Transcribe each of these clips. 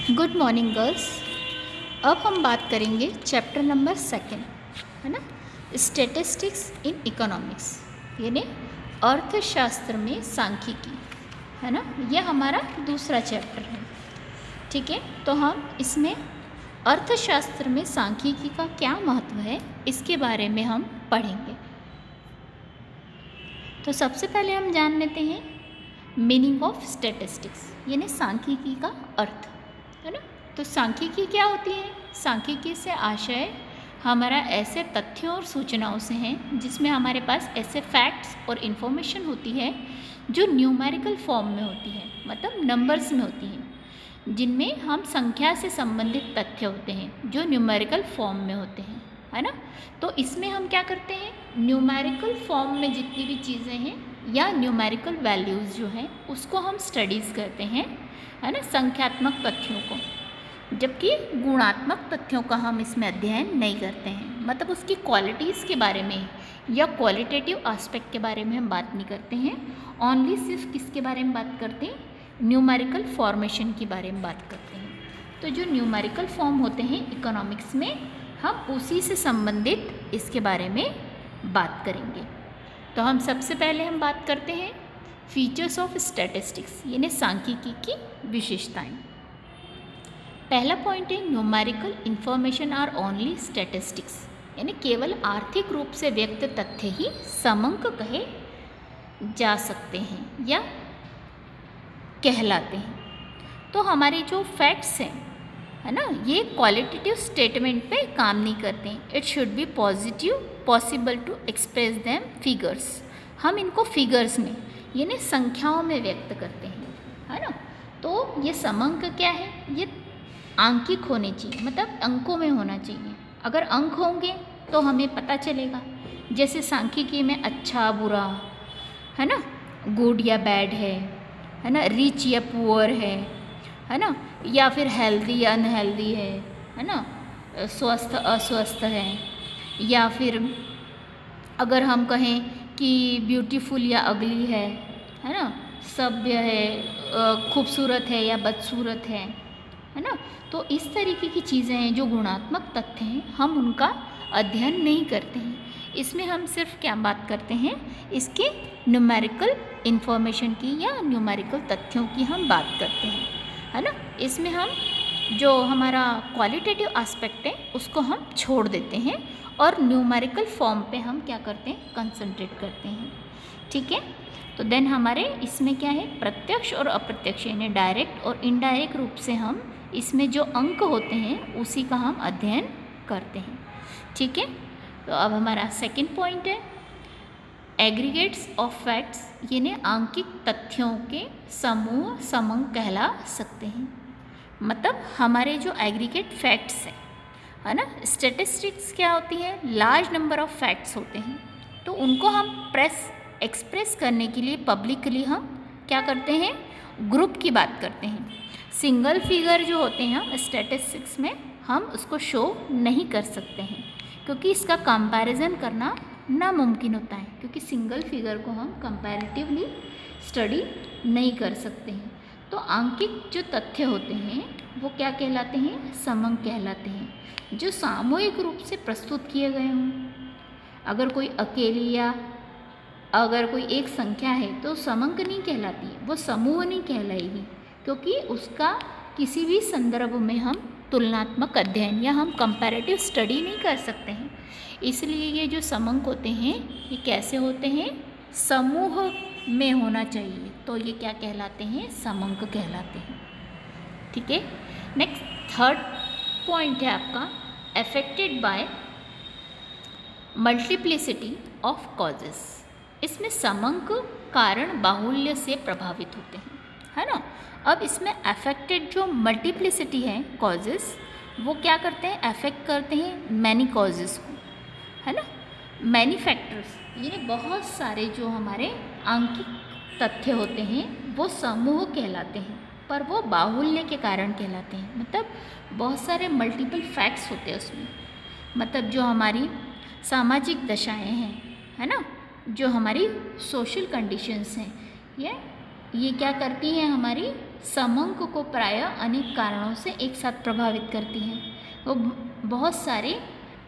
Good morning girls. अब हम बात करेंगे चैप्टर नंबर 2, है ना, स्टैटिस्टिक्स इन इकोनॉमिक्स, यानी अर्थशास्त्र में सांख्यिकी, है ना। यह हमारा दूसरा चैप्टर है। ठीक है, तो हम इसमें अर्थशास्त्र में सांख्यिकी का क्या महत्व है इसके बारे में हम पढ़ेंगे। तो सबसे पहले हम जान लेते हैं मीनिंग ऑफ स्टैटिस्टिक्स, यानी सांख्यिकी का अर्थ, है ना। तो सांख्यिकी क्या होती है? सांख्यिकी से आशय हमारा ऐसे तथ्यों और सूचनाओं से हैं जिसमें हमारे पास ऐसे फैक्ट्स और इन्फॉर्मेशन होती है जो न्यूमेरिकल फॉर्म में होती है, मतलब नंबर्स में होती हैं, जिनमें हम संख्या से संबंधित तथ्य होते हैं जो न्यूमेरिकल फॉर्म में होते हैं, है ना। तो इसमें हम क्या करते हैं, न्यूमेरिकल फॉर्म में जितनी भी चीज़ें हैं या न्यूमेरिकल वैल्यूज़ जो हैं उसको हम स्टडीज़ करते हैं, है ना, संख्यात्मक तथ्यों को, जबकि गुणात्मक तथ्यों का हम इसमें अध्ययन नहीं करते हैं, मतलब उसकी क्वालिटीज़ के बारे में या क्वालिटेटिव एस्पेक्ट के बारे में हम बात नहीं करते हैं। ओनली सिर्फ किसके बारे में बात करते हैं, न्यूमेरिकल फॉर्मेशन के बारे में बात करते हैं। तो जो न्यूमेरिकल फॉर्म होते हैं इकोनॉमिक्स में, हम उसी से संबंधित इसके बारे में बात करेंगे। तो हम सबसे पहले हम बात करते हैं फीचर्स ऑफ स्टैटिस्टिक्स, यानी सांख्यिकी की विशेषताएं। पहला पॉइंट है numerical information are only statistics, यानी केवल आर्थिक रूप से व्यक्त तथ्य ही समंक कहे जा सकते हैं या कहलाते हैं। तो हमारे जो फैक्ट्स हैं, है ना, ये क्वालिटेटिव स्टेटमेंट पे काम नहीं करते हैं। It should be possible to express them figures. हम इनको फिगर्स में यानी संख्याओं में व्यक्त करते हैं, है ना। तो ये समंक क्या है, ये आंकिक होने चाहिए, मतलब अंकों में होना चाहिए। अगर अंक होंगे तो हमें पता चलेगा, जैसे सांख्यिकी में अच्छा बुरा, है ना, गुड या बैड है ना, रिच या पुअर है ना, या फिर हेल्दी या अनहेल्दी है ना, स्वस्थ अस्वस्थ है, या फिर अगर हम कहें कि ब्यूटीफुल या अगली है ना, सभ्य है, खूबसूरत है या बदसूरत है ना। तो इस तरीके की चीज़ें हैं जो गुणात्मक तथ्य हैं, हम उनका अध्ययन नहीं करते हैं। इसमें हम सिर्फ क्या बात करते हैं, इसके न्यूमेरिकल इन्फॉर्मेशन की या न्यूमेरिकल तथ्यों की हम बात करते हैं, है ना। इसमें हम जो हमारा क्वालिटेटिव एस्पेक्ट है उसको हम छोड़ देते हैं और न्यूमेरिकल फॉर्म पे हम क्या करते हैं, कंसंट्रेट करते हैं। ठीक है, तो देन हमारे इसमें क्या है, प्रत्यक्ष और अप्रत्यक्ष यानी डायरेक्ट और इनडायरेक्ट रूप से हम इसमें जो अंक होते हैं उसी का हम अध्ययन करते हैं। ठीक है, तो अब हमारा सेकंड पॉइंट है एग्रीगेट्स ऑफ फैक्ट्स, यानी आंकिक तथ्यों के समूह समंक कहला सकते हैं। मतलब हमारे जो एग्रीगेट फैक्ट्स हैं, है ना, स्टैटिस्टिक्स क्या होती है, लार्ज नंबर ऑफ फैक्ट्स होते हैं, तो उनको हम एक्सप्रेस करने के लिए पब्लिकली हम क्या करते हैं, ग्रुप की बात करते हैं। सिंगल फिगर जो होते हैं हम स्टैटिस्टिक्स में हम उसको शो नहीं कर सकते हैं, क्योंकि इसका कंपैरिजन करना नामुमकिन होता है, क्योंकि सिंगल फिगर को हम कंपैरेटिवली स्टडी नहीं कर सकते हैं। तो आंकिक जो तथ्य होते हैं वो क्या कहलाते हैं, समंक कहलाते हैं, जो सामूहिक रूप से प्रस्तुत किए गए हों। अगर कोई अकेली या अगर कोई एक संख्या है तो समंक नहीं कहलाती, वो समूह नहीं कहलाएगी, क्योंकि उसका किसी भी संदर्भ में हम तुलनात्मक अध्ययन या हम कंपैरेटिव स्टडी नहीं कर सकते हैं। इसलिए ये जो समंक होते हैं ये कैसे होते हैं, समूह में होना चाहिए, तो ये क्या कहलाते हैं, समंक कहलाते हैं। ठीक है, नेक्स्ट थर्ड पॉइंट है आपका affected by multiplicity of causes. इसमें समंक कारण बाहुल्य से प्रभावित होते हैं, है ना। अब इसमें अफेक्टेड जो मल्टीप्लिसिटी है कॉजेस, वो क्या करते हैं, अफेक्ट करते हैं मैनी कॉजेस को, है ना, मैनी फैक्टर्स, यानी बहुत सारे जो हमारे आंकिक तथ्य होते हैं वो समूह कहलाते हैं, पर वो बाहुल्य के कारण कहलाते हैं। मतलब बहुत सारे मल्टीपल फैक्ट्स होते हैं उसमें, मतलब जो हमारी सामाजिक दशाएं हैं, है ना, जो हमारी सोशल कंडीशंस हैं, ये ये क्या करती हैं, हमारी समंक को प्रायः अनेक कारणों से एक साथ प्रभावित करती हैं। वो बहुत सारे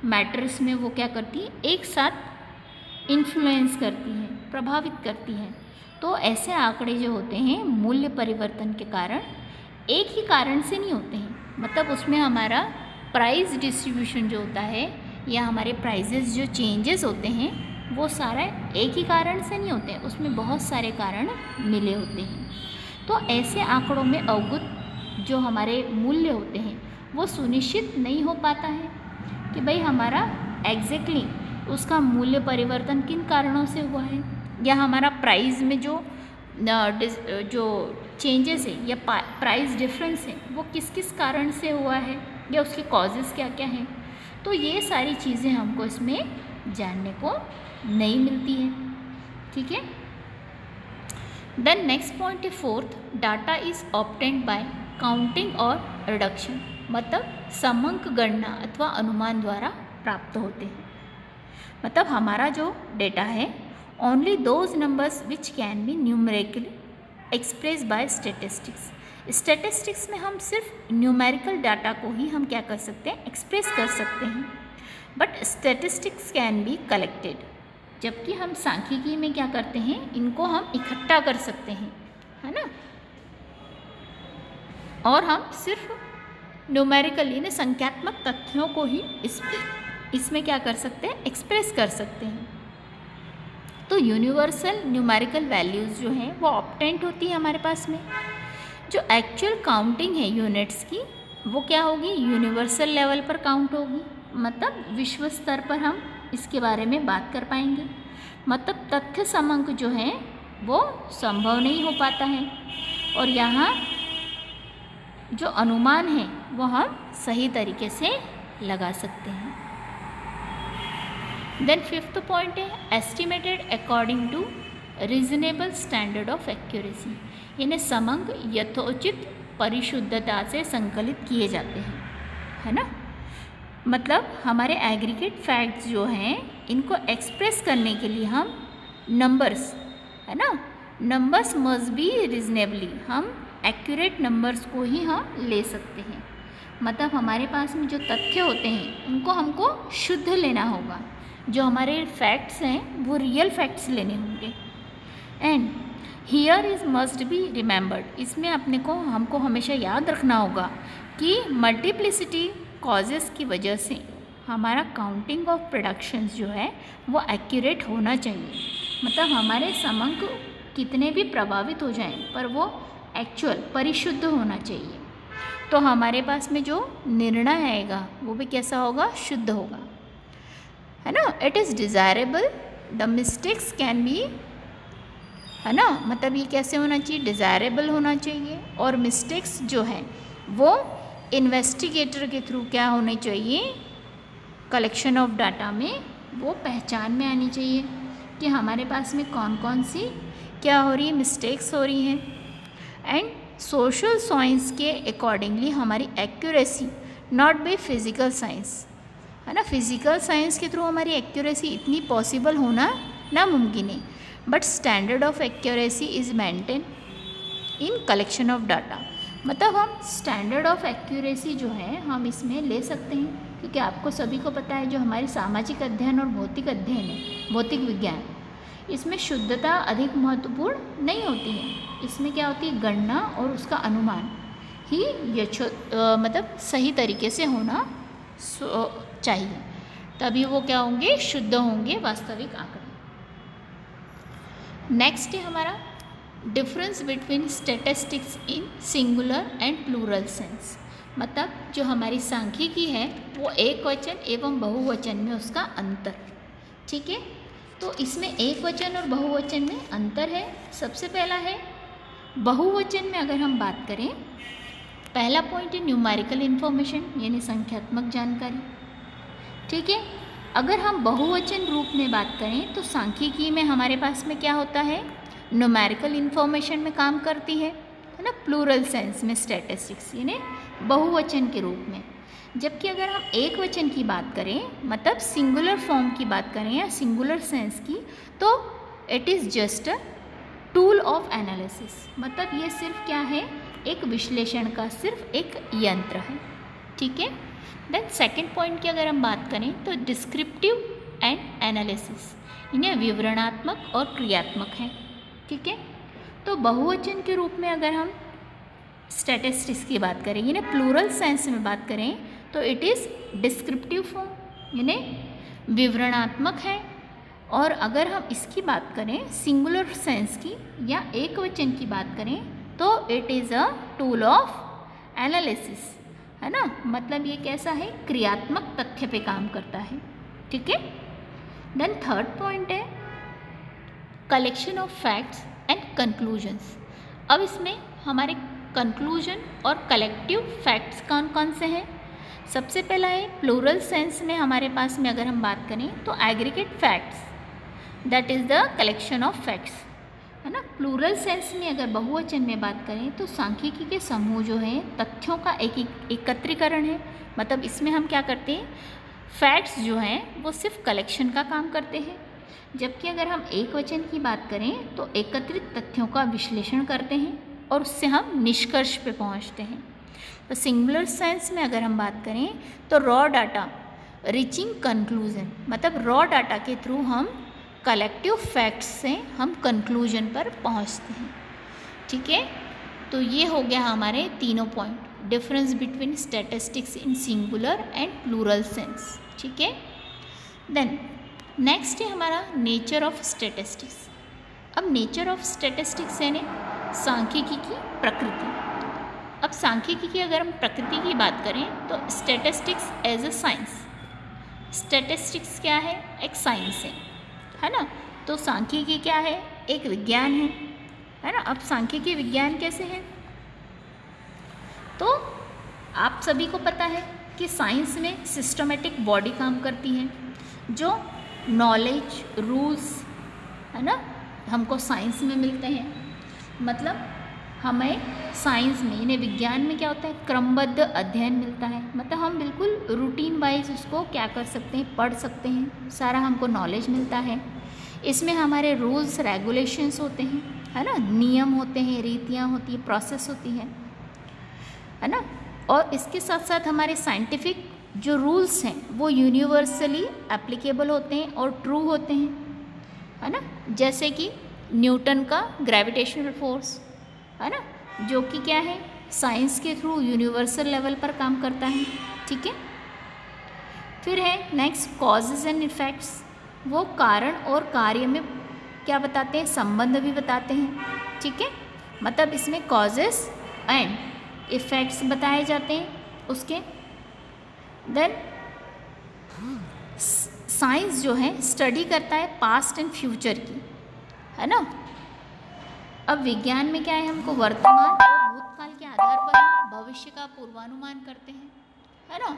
मैटर्स में वो क्या करती है, एक साथ इन्फ्लुएंस करती हैं, प्रभावित करती हैं। तो ऐसे आंकड़े जो होते हैं मूल्य परिवर्तन के कारण एक ही कारण से नहीं होते हैं, मतलब उसमें हमारा प्राइस डिस्ट्रीब्यूशन जो होता है या हमारे प्राइजेस जो चेंजेस होते हैं वो सारा एक ही कारण से नहीं होते हैं, उसमें बहुत सारे कारण मिले होते हैं। तो ऐसे आंकड़ों में अवगत जो हमारे मूल्य होते हैं वो सुनिश्चित नहीं हो पाता है कि भाई हमारा एग्जैक्टली उसका मूल्य परिवर्तन किन कारणों से हुआ है, या हमारा प्राइस में जो चेंजेस है या प्राइस डिफरेंस है वो किस किस कारण से हुआ है, या उसके कॉजेज़ क्या क्या हैं। तो ये सारी चीज़ें हमको इसमें जानने को नहीं मिलती है। ठीक है। देन नेक्स्ट पॉइंट है fourth, data is obtained by counting और रिडक्शन, मतलब समंक गणना अथवा अनुमान द्वारा प्राप्त होते हैं। मतलब हमारा जो डेटा है only those numbers which can be numerically express bye statistics. Statistics में हम सिर्फ न्यूमेरिकल डाटा को ही हम क्या कर सकते हैं, एक्सप्रेस कर सकते हैं। But statistics can be collected, जबकि हम सांख्यिकी में क्या करते हैं, इनको हम इकट्ठा कर सकते हैं, है ना। और हम सिर्फ न्यूमेरिकल यानी संख्यात्मक तथ्यों को ही इसमें क्या कर सकते हैं, एक्सप्रेस कर सकते हैं। तो यूनिवर्सल न्यूमेरिकल वैल्यूज़ जो हैं वो ऑब्टेंट होती है हमारे पास में। जो एक्चुअल काउंटिंग है यूनिट्स की वो क्या होगी, यूनिवर्सल लेवल पर काउंट होगी, मतलब विश्व स्तर पर हम इसके बारे में बात कर पाएंगे। मतलब तथ्य समंक जो है वो संभव नहीं हो पाता है, और यहाँ जो अनुमान है वो हम सही तरीके से लगा सकते हैं। देन फिफ्थ पॉइंट है estimated according to reasonable standard of accuracy, यानी समंक यथोचित परिशुद्धता से संकलित किए जाते हैं, है ना। मतलब हमारे एग्रीगेट फैक्ट्स जो हैं इनको एक्सप्रेस करने के लिए हम नंबर्स, है ना, नंबर्स मस्ट बी रीजनेबली, हम एक्यूरेट नंबर्स को ही हम ले सकते हैं। मतलब हमारे पास में जो तथ्य होते हैं उनको हमको शुद्ध लेना होगा, जो हमारे फैक्ट्स हैं वो रियल फैक्ट्स लेने होंगे। And here is must be remembered, इसमें हमको हमेशा याद रखना होगा कि मल्टीप्लिसिटी कॉजेज़ की वजह से हमारा काउंटिंग ऑफ प्रोडक्शंस जो है वो एक्यूरेट होना चाहिए। मतलब हमारे समंक कितने भी प्रभावित हो जाएं पर वो एक्चुअल परिशुद्ध होना चाहिए। तो हमारे पास में जो निर्णय आएगा वो भी कैसा होगा, शुद्ध होगा, है ना। It is desirable the mistakes can be, है ना, मतलब ये कैसे होना चाहिए, डिज़ायरेबल होना चाहिए। और मिस्टेक्स जो है वो इन्वेस्टिगेटर के थ्रू क्या होनी चाहिए, कलेक्शन ऑफ डाटा में वो पहचान में आनी चाहिए कि हमारे पास में कौन कौन सी क्या हो रही है, मिस्टेक्स हो रही हैं। एंड सोशल साइंस के अकॉर्डिंगली हमारी accuracy not by physical science, है ना, फिज़िकल साइंस के थ्रू हमारी एक्यूरेसी इतनी पॉसिबल होना नामुमकिन है। But standard of accuracy is maintain in collection of data, मतलब हम स्टैंडर्ड ऑफ एक्यूरेसी जो है हम इसमें ले सकते हैं, क्योंकि आपको सभी को पता है जो हमारी सामाजिक अध्ययन और भौतिक अध्ययन है, भौतिक विज्ञान, इसमें शुद्धता अधिक महत्वपूर्ण नहीं होती है। इसमें क्या होती है, गणना और उसका अनुमान ही मतलब सही तरीके से होना चाहिए, तभी वो क्या होंगे, शुद्ध होंगे वास्तविक आंकड़े। नेक्स्ट है हमारा difference between statistics in singular and plural sense, मतलब जो हमारी सांख्यिकी है वो एक वचन एवं बहुवचन में उसका अंतर। ठीक है, तो इसमें एक वचन और बहुवचन में अंतर है। सबसे पहला है बहुवचन में अगर हम बात करें, पहला पॉइंट है न्यूमेरिकल इन्फॉर्मेशन यानी संख्यात्मक जानकारी। ठीक है, अगर हम बहुवचन रूप में बात करें तो सांख्यिकी में हमारे पास में क्या होता है, न्यूमेरिकल इन्फॉर्मेशन में काम करती है ना, प्लूरल सेंस में स्टैटिस्टिक्स यानी बहुवचन के रूप में। जबकि अगर हम एक वचन की बात करें, मतलब सिंगुलर फॉर्म की बात करें या सिंगुलर सेंस की, तो it is just tool of analysis, मतलब ये सिर्फ क्या है, एक विश्लेषण का सिर्फ एक यंत्र है, ठीक है। देन सेकंड पॉइंट की अगर हम बात करें तो डिस्क्रिप्टिव एंड एनालिसिस, इन्हें विवरणात्मक और क्रियात्मक है, ठीक है। तो बहुवचन के रूप में अगर हम स्टैटिस्टिक्स की बात करें, इन्हें प्लूरल सेंस में बात करें तो इट इज़ डिस्क्रिप्टिव फॉर्म, इन्हें विवरणात्मक है। और अगर हम इसकी बात करें सिंगुलर सेंस की या एक वचन की बात करें तो it is a tool of analysis, है ना, मतलब ये कैसा है, क्रियात्मक तथ्य पे काम करता है, ठीक है। देन थर्ड पॉइंट है collection of facts and conclusions. अब इसमें हमारे कंक्लूजन और कलेक्टिव फैक्ट्स कौन कौन से हैं। सबसे पहला है प्लूरल सेंस में हमारे पास में अगर हम बात करें तो aggregate facts, that is the collection of facts, है ना। प्लूरल सेंस में अगर बहुवचन में बात करें तो सांख्यिकी के समूह जो है तथ्यों का एकत्रीकरण है, मतलब इसमें हम क्या करते हैं, फैक्ट्स जो हैं वो सिर्फ कलेक्शन का काम करते हैं। जबकि अगर हम एक वचन की बात करें तो एकत्रित तथ्यों का विश्लेषण करते हैं और उससे हम निष्कर्ष पे पहुंचते हैं। तो सिंगुलर सेंस में अगर हम बात करें तो रॉ डाटा रीचिंग कंक्लूजन, मतलब रॉ डाटा के थ्रू हम कलेक्टिव फैक्ट्स से हम कंक्लूजन पर पहुंचते हैं, ठीक है। तो ये हो गया हमारे तीनों point, difference between statistics in singular and plural sense, ठीक है। देन नेक्स्ट है हमारा नेचर ऑफ स्टैटिस्टिक्स। अब नेचर ऑफ स्टैटिस्टिक्स यानी सांख्यिकी की प्रकृति। अब सांख्यिकी की अगर हम प्रकृति की बात करें तो statistics as a science, statistics क्या है, एक साइंस है ना। तो सांख्यिकी क्या है, एक विज्ञान है ना। अब सांख्यिकी विज्ञान कैसे है, तो आप सभी को पता है कि साइंस में सिस्टमेटिक बॉडी काम करती है, जो नॉलेज रूल्स, है ना, हमको साइंस में मिलते हैं। मतलब हमें साइंस में, इन्हें विज्ञान में क्या होता है, क्रमबद्ध अध्ययन मिलता है, मतलब हम बिल्कुल रूटीन वाइज उसको क्या कर सकते हैं, पढ़ सकते हैं, सारा हमको नॉलेज मिलता है। इसमें हमारे रूल्स रेगुलेशंस होते हैं, है ना, नियम होते हैं, रीतियाँ होती है, प्रोसेस होती है ना। और इसके साथ साथ हमारे साइंटिफिक जो रूल्स हैं वो यूनिवर्सली एप्लीकेबल होते हैं और ट्रू होते हैं, है ना। जैसे कि न्यूटन का ग्रेविटेशनल फोर्स, है ना, जो कि क्या है, साइंस के थ्रू यूनिवर्सल लेवल पर काम करता है, ठीक है। फिर है नेक्स्ट कॉजेज एंड इफ़ेक्ट्स, वो कारण और कार्य में क्या बताते हैं, संबंध भी बताते हैं, ठीक है। मतलब इसमें कॉजेस एंड इफ़ेक्ट्स बताए जाते हैं उसके। देन साइंस जो है स्टडी करता है पास्ट एंड फ्यूचर की, है ना। अब विज्ञान में क्या है, हमको वर्तमान और भूतकाल के आधार पर हम भविष्य का पूर्वानुमान करते हैं, है ना,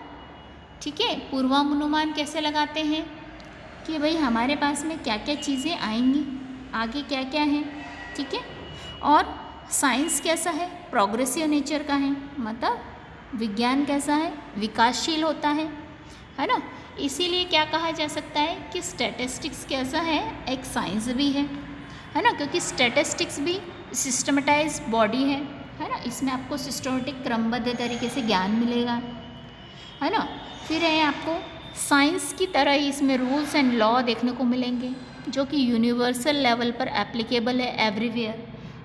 ठीक है। पूर्वानुमान कैसे लगाते हैं कि भाई हमारे पास में क्या क्या चीज़ें आएंगी, आगे क्या क्या है, ठीक है। और साइंस कैसा है, प्रोग्रेसिव नेचर का है, मतलब विज्ञान कैसा है, विकासशील होता है ना। इसीलिए क्या कहा जा सकता है कि स्टैटिस्टिक्स कैसा है, एक साइंस भी है ना, क्योंकि स्टैटिस्टिक्स भी सिस्टमेटाइज बॉडी है ना। इसमें आपको सिस्टमेटिक क्रमबद्ध तरीके से ज्ञान मिलेगा, है ना। फिर है आपको साइंस की तरह ही इसमें रूल्स एंड लॉ देखने को मिलेंगे, जो कि यूनिवर्सल लेवल पर एप्लीकेबल है एवरीवेयर,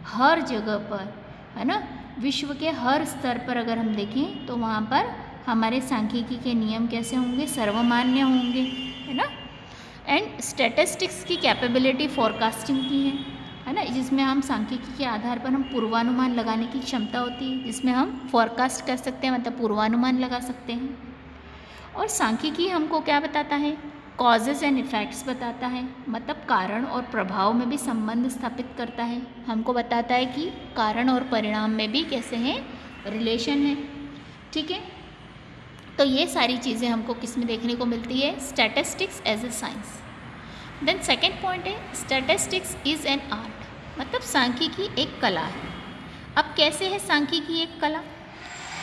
हर जगह पर, है ना। विश्व के हर स्तर पर अगर हम देखें तो वहाँ पर हमारे सांख्यिकी के नियम कैसे होंगे, सर्वमान्य होंगे, है ना। एंड स्टैटिस्टिक्स की कैपेबिलिटी फोरकास्टिंग की है ना, जिसमें हम सांख्यिकी के आधार पर हम पूर्वानुमान लगाने की क्षमता होती है, जिसमें हम फोरकास्ट कर सकते हैं, मतलब पूर्वानुमान लगा सकते हैं। और सांख्यिकी हमको क्या बताता है, कॉजेज़ एंड इफ़ेक्ट्स बताता है, मतलब कारण और प्रभाव में भी संबंध स्थापित करता है, हमको बताता है कि कारण और परिणाम में भी कैसे हैं, रिलेशन है, ठीक है। तो ये सारी चीज़ें हमको किस में देखने को मिलती है, statistics as a science. Then second point है स्टैटिस्टिक्स इज़ एन आर्ट, मतलब सांख्यिकी एक कला है। अब कैसे है सांख्यिकी एक कला,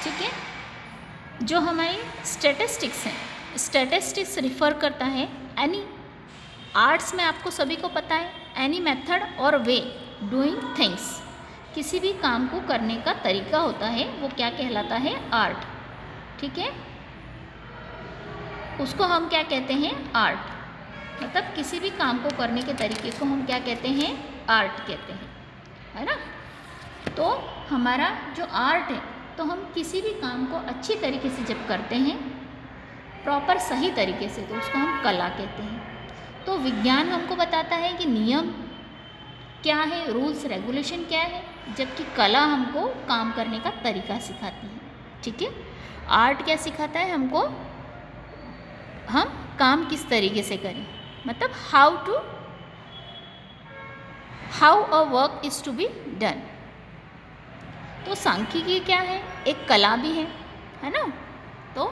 ठीक है। जो हमारी स्टैटिस्टिक्स हैं, स्टैटिस्टिक्स रिफ़र करता है एनी, आर्ट्स में आपको सभी को पता है, एनी मेथड और वे डूइंग थिंग्स। किसी भी काम को करने का तरीका होता है वो क्या कहलाता है? आर्ट। ठीक है, उसको हम क्या कहते हैं? आर्ट। मतलब किसी भी काम को करने के तरीके को हम क्या कहते हैं? आर्ट कहते हैं, है ना। तो हमारा जो आर्ट है, तो हम किसी भी काम को अच्छी तरीके से जब करते हैं, प्रॉपर सही तरीके से, तो उसको हम कला कहते हैं। तो विज्ञान हमको बताता है कि नियम क्या है, रूल्स रेगुलेशन क्या है, जबकि कला हमको काम करने का तरीका सिखाती है। ठीक है, आर्ट क्या सिखाता है हमको? हम काम किस तरीके से करें, मतलब how a work is to be done. तो सांख्यिकी क्या है? एक कला भी है ना। तो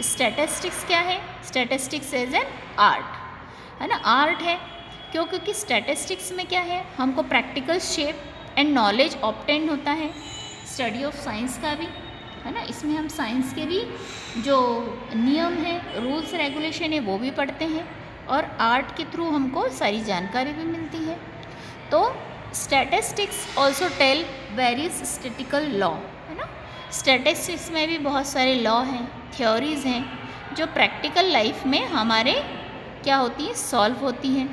स्टैटिस्टिक्स क्या है? स्टैटिस्टिक्स एज एन आर्ट, है ना, आर्ट है। क्यों? क्योंकि स्टैटिस्टिक्स में क्या है, हमको practical shape and knowledge obtain होता है। स्टडी ऑफ साइंस का भी, है ना, इसमें हम साइंस के भी जो नियम है, रूल्स रेगुलेशन है, वो भी पढ़ते हैं, और आर्ट के थ्रू हमको सारी जानकारी भी मिलती है। तो statistics also tell various statistical law, है ना। स्टैटिस्टिक्स में भी बहुत सारे लॉ हैं, थ्योरीज हैं, जो प्रैक्टिकल लाइफ में हमारे क्या होती हैं? सॉल्व होती हैं।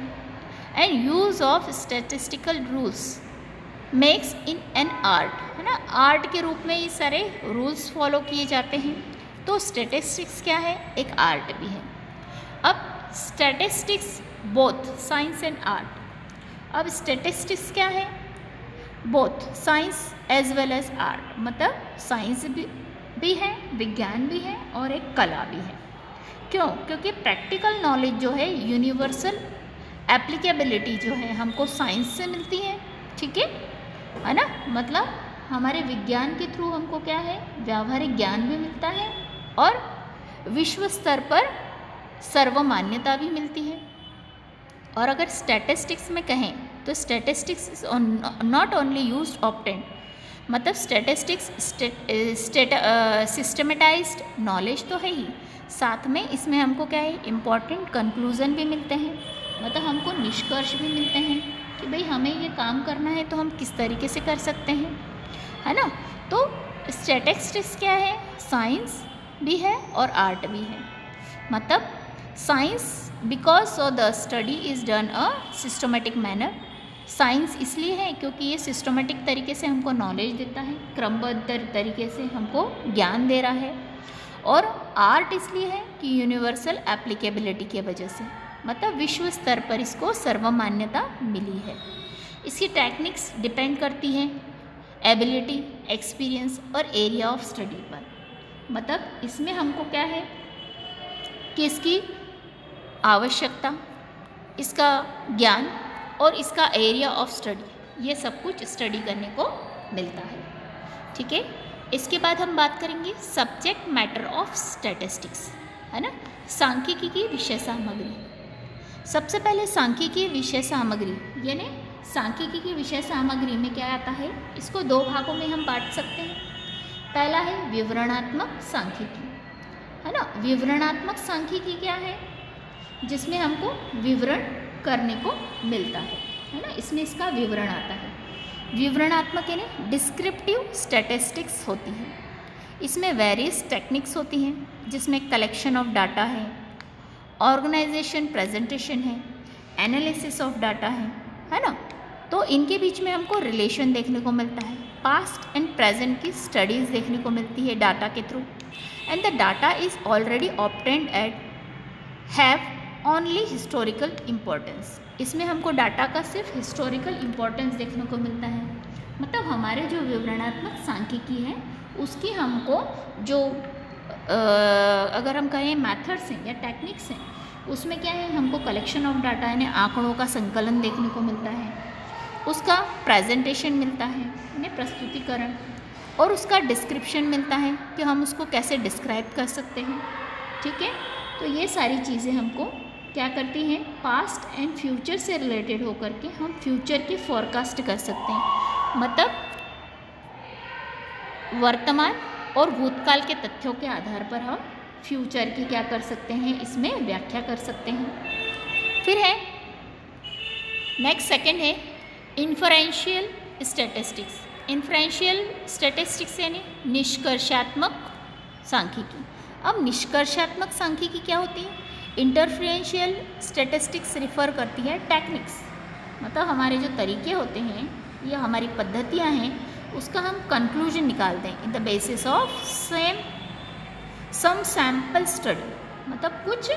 And use of statistical rules makes in an art, है ना, आर्ट के रूप में ये सारे रूल्स फॉलो किए जाते हैं। तो स्टैटिस्टिक्स क्या है? एक आर्ट भी है। अब statistics both science and art. अब स्टैटिस्टिक्स क्या है? Both science as well as art, मतलब साइंस भी है, विज्ञान भी है, और एक कला भी है। क्यों? क्योंकि प्रैक्टिकल नॉलेज जो है, यूनिवर्सल एप्लीकेबिलिटी जो है, हमको साइंस से मिलती है। ठीक है ना, मतलब हमारे विज्ञान के थ्रू हमको क्या है? व्यावहारिक ज्ञान भी मिलता है, और विश्व स्तर पर सर्वमान्यता भी मिलती है। और अगर स्टैटिस्टिक्स में कहें तो statistics is not only used obtain, मतलब स्टैटिस्टिक्स सिस्टमेटाइज्ड नॉलेज तो है ही, साथ में इसमें हमको क्या है? इम्पॉर्टेंट कंक्लूज़न भी मिलते हैं, मतलब हमको निष्कर्ष भी मिलते हैं कि भाई हमें ये काम करना है तो हम किस तरीके से कर सकते हैं, है ना। तो स्टैटिस्टिक्स क्या है? साइंस भी है और आर्ट भी है। मतलब science because of the study is done a systematic manner. Science इसलिए है क्योंकि ये सिस्टमेटिक तरीके से हमको नॉलेज देता है, क्रमबद्ध तरीके से हमको ज्ञान दे रहा है। और आर्ट इसलिए है कि यूनिवर्सल एप्लीकेबिलिटी के वजह से, मतलब विश्व स्तर पर इसको सर्वमान्यता मिली है। इसकी टेक्निक्स डिपेंड करती हैं एबिलिटी, एक्सपीरियंस और एरिया ऑफ स्टडी पर। मतलब इसमें हमको क्या है कि इसकी आवश्यकता, इसका ज्ञान और इसका एरिया ऑफ स्टडी, ये सब कुछ स्टडी करने को मिलता है। ठीक है, इसके बाद हम बात करेंगे सब्जेक्ट मैटर ऑफ स्टैटिस्टिक्स, है ना, सांख्यिकी की विषय सामग्री। सबसे पहले सांख्यिकी विषय सामग्री, यानी सांख्यिकी की विषय सामग्री में क्या आता है? इसको दो भागों में हम बांट सकते हैं। पहला है विवरणात्मक सांख्यिकी, है ना। विवरणात्मक सांख्यिकी क्या है? जिसमें हमको विवरण करने को मिलता है ना, इसमें इसका विवरण आता है। विवरणात्मक यानी डिस्क्रिप्टिव स्टैटिस्टिक्स होती है। इसमें वेरियस टेक्निक्स होती हैं, जिसमें कलेक्शन ऑफ डाटा है, ऑर्गेनाइजेशन प्रेजेंटेशन है, एनालिसिस ऑफ डाटा है ना। तो इनके बीच में हमको रिलेशन देखने को मिलता है, पास्ट एंड प्रेजेंट की स्टडीज़ देखने को मिलती है डाटा के through. And the data is already obtained at have only historical importance. इसमें हमको डाटा का सिर्फ हिस्टोरिकल इम्पोर्टेंस देखने को मिलता है। मतलब हमारे जो विवरणात्मक सांख्यिकी है उसकी हमको जो अगर हम कहें मैथड्स हैं या टेक्निक्स हैं, उसमें क्या है? हमको कलेक्शन ऑफ डाटा यानी आंकड़ों का संकलन देखने को मिलता है, उसका प्रेजेंटेशन मिलता है यानी प्रस्तुतिकरण, और उसका डिस्क्रिप्शन मिलता है कि हम उसको कैसे डिस्क्राइब कर सकते हैं। ठीक है, तो ये सारी चीज़ें हमको क्या करती हैं? पास्ट एंड फ्यूचर से रिलेटेड होकर के हम फ्यूचर की फोरकास्ट कर सकते हैं। मतलब वर्तमान और भूतकाल के तथ्यों के आधार पर हम फ्यूचर की क्या कर सकते हैं? इसमें व्याख्या कर सकते हैं। फिर है नेक्स्ट सेकंड है इन्फरेंशियल स्टैटिस्टिक्स, इन्फरेंशियल स्टैटिस्टिक्स यानी निष्कर्षात्मक सांख्यिकी। अब निष्कर्षात्मक सांख्यिकी क्या होती है? इंटरफरेंशियल स्टैटिस्टिक्स रिफर करती है टेक्निक्स, मतलब हमारे जो तरीके होते हैं या हमारी पद्धतियाँ हैं उसका हम कंक्लूजन निकालते हैं in the basis of some sample study, मतलब कुछ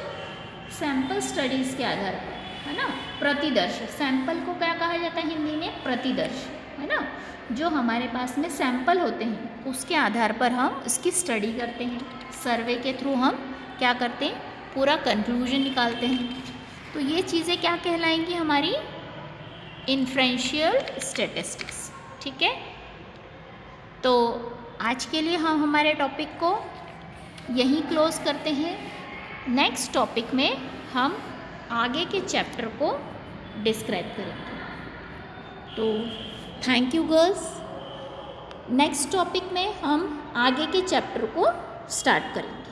सैम्पल स्टडीज़ के आधार पर, है ना। प्रतिदर्श, सैंपल को क्या कहा जाता है हिंदी में? प्रतिदर्श, है ना। जो हमारे पास में सैंपल होते हैं उसके आधार पर हम उसकी स्टडी करते हैं, सर्वे के थ्रू हम क्या करते हैं? पूरा कंक्लूजन निकालते हैं। तो ये चीज़ें क्या कहलाएंगी? हमारी इन्फ्रेंशियल स्टैटिस्टिक्स, ठीक है। तो आज के लिए हम हमारे टॉपिक को यहीं क्लोज करते हैं। नेक्स्ट टॉपिक में हम आगे के चैप्टर को डिस्क्राइब करेंगे। तो thank you girls. Next topic में हम आगे के चैप्टर को स्टार्ट करेंगे।